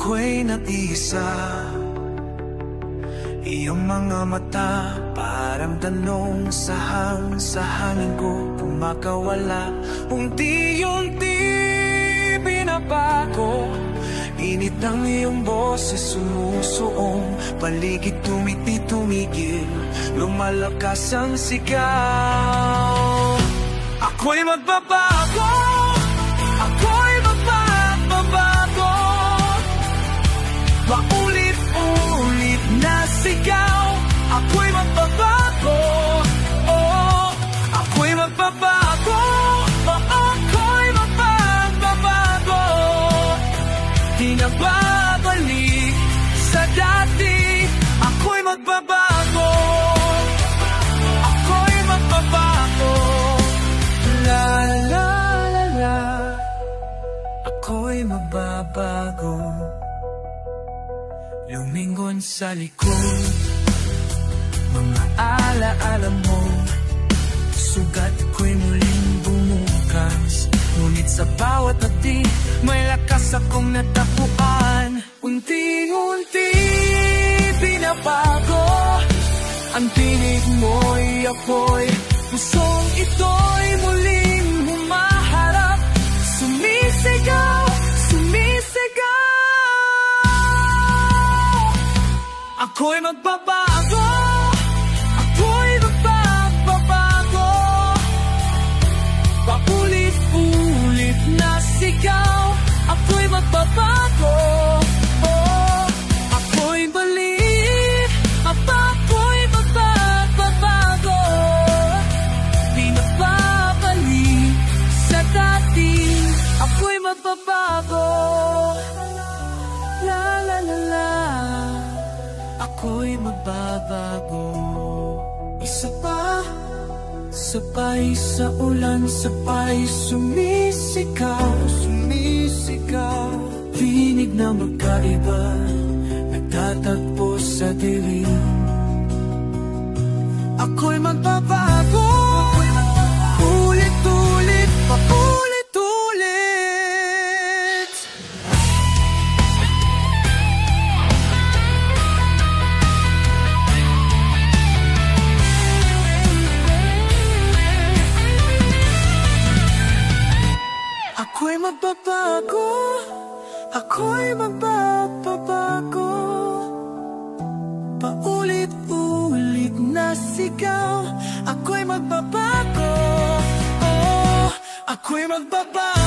ako'y nag-iisa. Iyong mga mata parang tanong sa hangin ko kumakawala. Unti-unti binabago, init ng iyong boses sumusuong. Paligid tumigil, lumalakas ang sigaw. Ako'y magbabago, ako'y magbabago. Paulit-ulit na sigaw. Ako'y magbabago, oh, ako'y magbabago, oh, ako'y magbabago. Di na babalik sa dati. Ako'y magbabago, ako'y magbabago. La la la la, ako'y magbabago. Lumingon sa likod, mga alaala mo. Sugat ko'y muling bumukas, ngunit sa bawat hati may lakas akong natapuan. Unti-unti binabago ang tinig mo'y apoy. Pusong ito'y muling humaharap, sumisigaw, sumisigaw. Ako'y magbabago, ako'y magbabago. Paulit-ulit na sigaw. Ako'y magbabago, oh, ako'y balik. Ako'y magbabago. Di na babalik sa dati. Ako'y magbabago. La la la la, ako'y magbabago. Isa pa, sabay sa ulan, sabay sumisigaw, sumisigaw. Tinig na magkaiba, nagtatagpo sa dilim. Ako'y magbabago, ulit-ulit, paulit-ulit. Ako'y magbabago, ako'y magbabago. Paulit-ulit na sigaw. Ako'y magbabago, oh, ako'y magbabago.